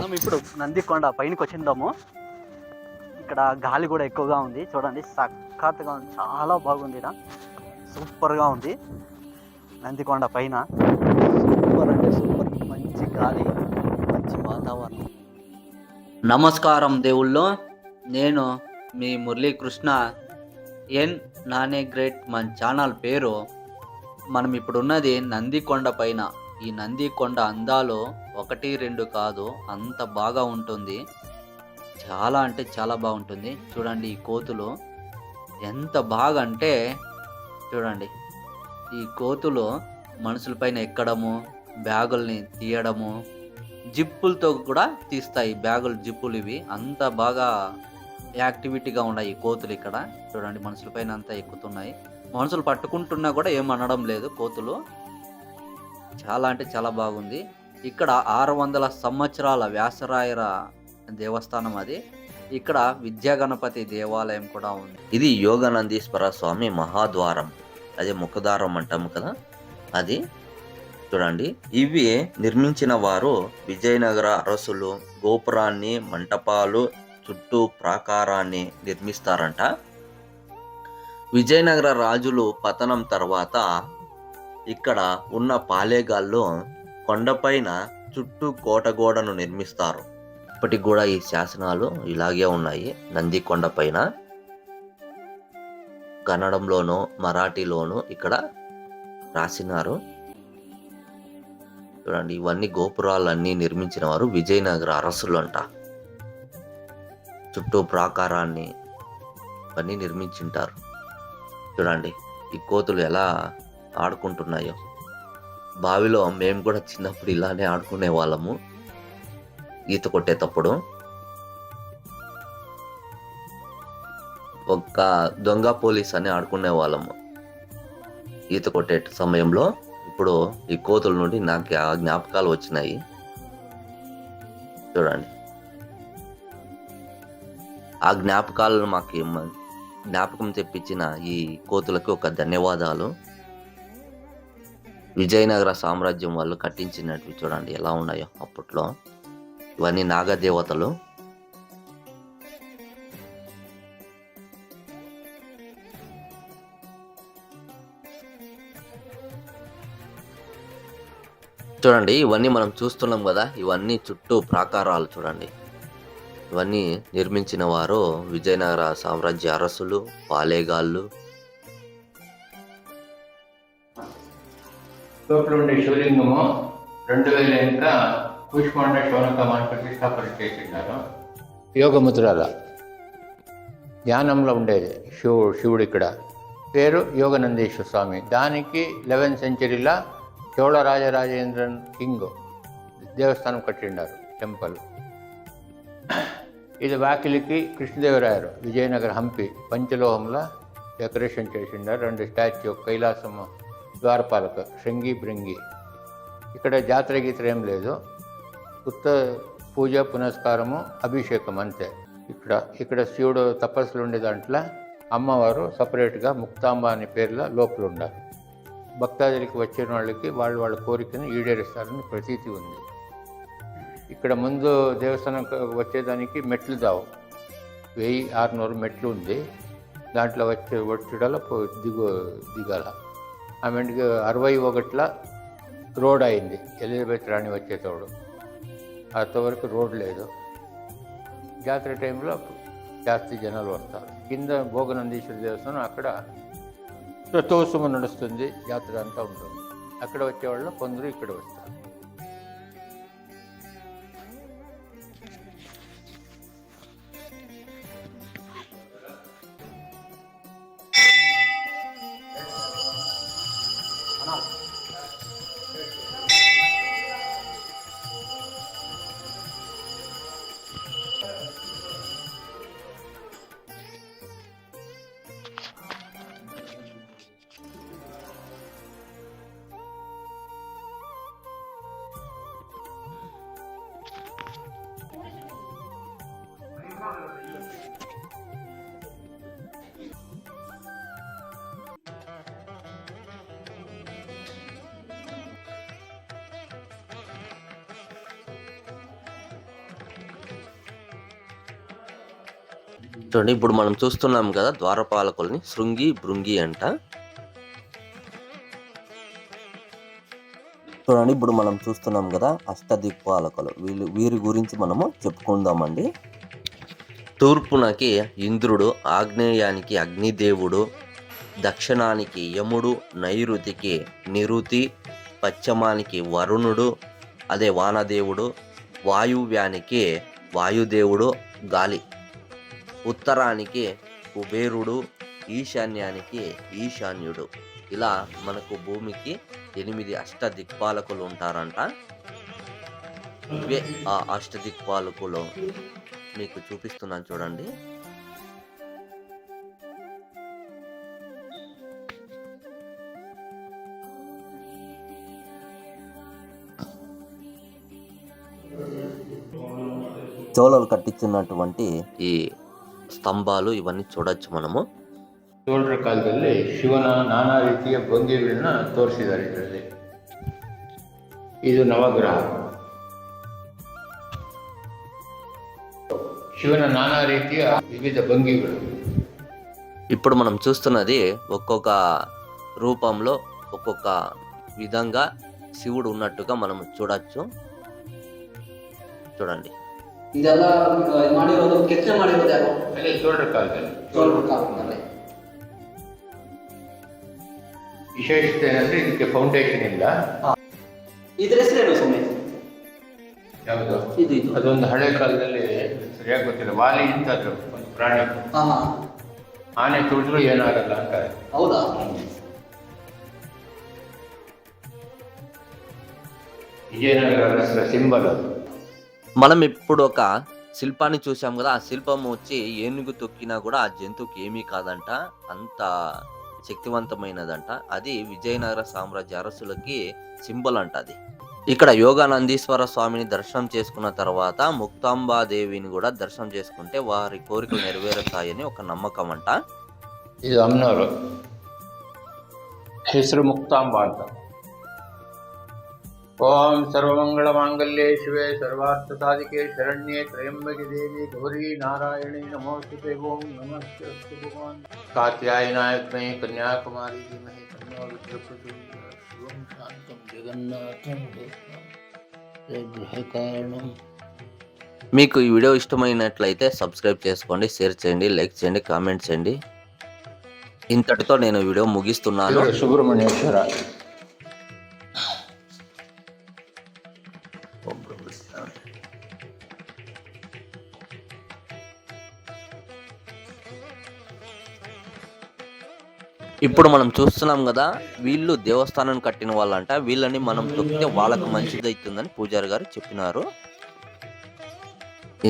మనం ఇప్పుడు నందికొండ పైనకి వచ్చిందాము. ఇక్కడ గాలి కూడా ఎక్కువగా ఉంది. చూడండి సఖత్తుగా ఉంది, చాలా బాగుంది. ఇక్కడ సూపర్గా ఉంది నందికొండ పైన. సూపర్ అంటే సూపర్, మంచి గాలి, మంచి వాతావరణం. నమస్కారం దేవుళ్ళు, నేను మీ మురళీకృష్ణ ఎన్ నానే గ్రేట్. మన ఛానల్ పేరు. మనం ఇప్పుడున్నది నందికొండ పైన. ఈ నందికొండ అందాలు 1, 2 కాదు, అంత బాగా ఉంటుంది. చాలా అంటే చాలా బాగుంటుంది. చూడండి ఈ కోతులు ఎంత బాగా అంటే, చూడండి ఈ కోతులు మనుషులపైన ఎక్కడము, బ్యాగుల్ని తీయడము, జిప్పులతో కూడా తీస్తాయి బ్యాగులు, జిప్పులు. ఇవి అంత బాగా యాక్టివిటీగా ఉన్నాయి ఈ కోతులు ఇక్కడ. చూడండి మనుషులపైన అంతా ఎక్కుతున్నాయి. మనుషులు పట్టుకుంటున్నా కూడా ఏమనడం లేదు కోతులు. చాలా అంటే చాలా బాగుంది. ఇక్కడ 600 సంవత్సరాల వ్యాసరాయర దేవస్థానం అది. ఇక్కడ విద్యాగణపతి దేవాలయం కూడా ఉంది. ఇది యోగానందీశ్వర స్వామి మహాద్వారం, అదే ముఖద్వారం అంటాము కదా, అది. చూడండి, ఇవి నిర్మించిన వారు విజయనగర అరసులు. గోపురాన్ని, మంటపాలు, చుట్టూ ప్రాకారాన్ని నిర్మిస్తారంట. విజయనగర రాజులు పతనం తర్వాత ఇక్కడ ఉన్న పాలేగాల్లో కొండపైన చుట్టూ కోటగోడను నిర్మిస్తారు. ఇప్పటికి కూడా ఈ శాసనాలు ఇలాగే ఉన్నాయి. నందికొండ పైన కన్నడంలోను, మరాఠీలోను ఇక్కడ రాసినారు. చూడండి, ఇవన్నీ గోపురాలన్నీ నిర్మించిన వారు విజయనగర అరసులు అంట. చుట్టూ ప్రాకారాన్ని ఇవన్నీ నిర్మించింటారు. చూడండి ఈ కోతులు ఎలా ఆడుకుంటున్నాయో. బావిలో మేము కూడా చిన్నప్పుడు ఇలానే ఆడుకునే వాళ్ళము, ఈత కొట్టేటప్పుడు. ఒక దొంగ పోలీస్ అని ఆడుకునే వాళ్ళము ఈత కొట్టే సమయంలో. ఇప్పుడు ఈ కోతుల నుండి నాకు ఆ జ్ఞాపకాలు వచ్చినాయి. చూడండి, ఆ జ్ఞాపకాలను మాకు జ్ఞాపకం తెప్పించిన ఈ కోతులకు ఒక ధన్యవాదాలు. విజయనగర సామ్రాజ్యం వాళ్ళు కట్టించినట్టు చూడండి ఎలా ఉన్నాయో అప్పట్లో. ఇవన్నీ నాగదేవతలు. చూడండి, ఇవన్నీ మనం చూస్తున్నాం కదా, ఇవన్నీ చుట్టూ ప్రాకారాలు. చూడండి, ఇవన్నీ నిర్మించిన వారు విజయనగర సామ్రాజ్య అరసులు, పాలేగాళ్ళు. లోపల ఉండే శివలింగము 2008 కూష్మాండ శివలింగమాన్ని ప్రతిష్టాపన చేసినారు. యోగముద్రాల ధ్యానంలో ఉండేది శివుడు ఇక్కడ. పేరు యోగనందీశ్వర స్వామి. దానికి 11th centuryలో చోళ రాజరాజేంద్రన్ కింగ్ దేవస్థానం కట్టిండారు, టెంపుల్. ఇది వాకిలికి కృష్ణదేవరాయలు విజయనగర హంపి పంచలోహంలో డెకరేషన్ చేసిండారు. 2 స్టాచ్యూ, కైలాసము ద్వారపాలక, శృంగి, భృంగి. ఇక్కడ జాతర గీతర ఏం లేదు, కొత్త పూజ, పునస్కారము, అభిషేకం అంతే. ఇక్కడ శివుడు తపస్సులు ఉండే దాంట్లో అమ్మవారు సపరేట్గా ముక్తాంబ అనే పేర్లో లోపల ఉండాలి. భక్తాదులకి వచ్చిన వాళ్ళకి వాళ్ళ కోరికను ఈడేరుస్తారని ప్రతీతి ఉంది. ఇక్కడ ముందు దేవస్థానం వచ్చేదానికి మెట్లు దావు, 1600 మెట్లు ఉంది. దాంట్లో వచ్చేడల దిగాల. ఆమెకి 61లో రోడ్ అయింది, ఎలిజబెత్ రాణి వచ్చేటోడు. అంతవరకు రోడ్ లేదు. జాతర టైంలో జాస్తి జనాలు వస్తారు. కింద భోగనందీశ్వర దేవస్థానం, అక్కడ రథోత్సవం నడుస్తుంది, జాతర అంతా ఉంటుంది. అక్కడ వచ్చేవాళ్ళు కొందరు ఇక్కడ వస్తారు. చూడండి, ఇప్పుడు మనం చూస్తున్నాం కదా ద్వారపాలకుల్ని, శృంగి భృంగి అంట. చూడండి, ఇప్పుడు మనం చూస్తున్నాం కదా అష్టదిక్పాలకులు, వీరి గురించి మనము చెప్పుకుందామండి. తూర్పునకి ఇంద్రుడు, ఆగ్నేయానికి అగ్నిదేవుడు, దక్షిణానికి యముడు, నైరుతికి నిరుతి, పశ్చిమానికి వరుణుడు అదే వానదేవుడు, వాయువ్యానికి వాయుదేవుడు గాలి, ఉత్తరానికి కుబేరుడు, ఈశాన్యానికి ఈశాన్యుడు. ఇలా మనకు భూమికి 8 అష్టదిక్పాలకులు ఉంటారంట. ఇవే ఆ అష్టదిక్పాలకులు మీకు చూపిస్తున్నాను చూడండి. చోళలు కట్టించినటువంటి ఈ ಸ್తంಭಾಲು ಇವన్నీ చూడొచ్చు మనము. ಚೋಳರ ಕಾಲದಲ್ಲಿ ಶಿವನ ನಾನಾ ರೀತಿಯ ಭಂಗಿಗಳನ್ನ ತೋರಿಸಿದ್ದಾರೆ ಇದರಲ್ಲಿ. ಇದು ನವಗ್ರಹ. ಶಿವನ ನಾನಾ ರೀತಿಯ ವಿವಿಧ ಭಂಗಿಗಳು. ఇప్పుడు మనం చూస్తున్నది ఒక్కొక్క రూపంలో ఒక్కొక్క విధంగా శివుడు ఉన్నట్టుగా మనం చూడొచ్చు. చూడండి, ಇದೆಲ್ಲ ಮಾಡಿರೋದು ಕೆತ್ತನೆ ಮಾಡಿರೋದು ಯಾರು? ಅದೇ ಚೋಳರ ಕಾಲದಲ್ಲಿ. ಚೋಳರ ಕಾಲದಲ್ಲಿ. ವಿಶೇಷತೆ ಏನಂದ್ರೆ ಇದಕ್ಕೆ ಫೌಂಡೇಶನ್ ಇಲ್ಲ. ಇದ್ರ ಹೆಸರೇನು ಸ್ವಾಮಿ? ಯಾವುದು? ಇದು ಅದೊಂದು ಹಳೆ ಕಾಲದಲ್ಲಿ ಸರಿಯಾಗಿ ಗೊತ್ತಿಲ್ಲ. ವಾಲಿ ಇಂಥದ್ದು ಒಂದು ಪ್ರಾಣಿ. ಆನೆ ತುಳಿದ್ರು ಏನಾಗಲ್ಲ ಅಂತಾರೆ. ಹೌದಾ? ವಿಜಯನಗರ ಅರಸರ సింబల్ ಅದು. మనం ఇప్పుడు ఒక శిల్పాన్ని చూసాం కదా, ఆ శిల్పం వచ్చి ఏనుగు తొక్కినా కూడా ఆ జంతువుకి ఏమీ కాదంట, అంత శక్తివంతమైనదంట. అది విజయనగర సామ్రాజ్య అరసులకి సింబల్ అంట అది. ఇక్కడ యోగానందీశ్వర స్వామిని దర్శనం చేసుకున్న తర్వాత ముక్తాంబాదేవిని కూడా దర్శనం చేసుకుంటే వారి కోరికలు నెరవేరుతాయని ఒక నమ్మకం అంట. ಇದು ಅಮ್ಮನವರು ಹೆಸರು ಮುಕ್ತಾಂಬ ಅಂತ. ಓಂ ಸರ್ವಮಂಗಳ ಮಾಂಗಲ್ಯೆ ಶಿವೆ ಸರ್ವಾರ್ಥ ಸಾಧಿಕೆ ಶರಣ್ಯೆ ತ್ರಯಂಬಕೆ ದೇವಿ ಗೌರಿ ನಾರಾಯಣಿ ನಮೋಸ್ತುತೆ. ಓಂ ನಮಸ್ತೆ ಭಗವಾನ್ ಕಾತ್ಯಾಯನಾಯ ವಿದ್ಮಹೇ ಕನ್ಯಾಕುಮಾರಿ ಧೀಮಹಿ ತನ್ನೋ ರುದ್ರಪ್ರಚೋದಯಾತ್. ಶಿವಂ ಶಾಂತಂ ಜಗನ್ನಾಥಂ గ్రహ కారణం. మీకు ఈ వీడియో ఇష్టమైనట్లయితే సబ్స్క్రైబ్ చేసుకోండి, షేర్ చేయండి, లైక్ చేయండి, కామెంట్ చేయండి. ఇంతటితో నేను వీడియో ముగిస్తున్నాను. సుబ్రహ్మణ్యేశ్వర. ఇప్పుడు మనం చూస్తున్నాం కదా, వీళ్ళు దేవస్థానం కట్టిన వాళ్ళంట. వీళ్ళని మనం తొక్కితే వాళ్ళకు మంచిది అవుతుందని పూజారి గారు చెప్పినారు.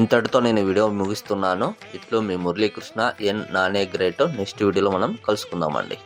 ఇంతటితో నేను వీడియో ముగిస్తున్నాను. ఇట్లు మీ మురళీకృష్ణ ఎన్ నానే గ్రేట్. నెక్స్ట్ వీడియోలో మనం కలుసుకుందామండి.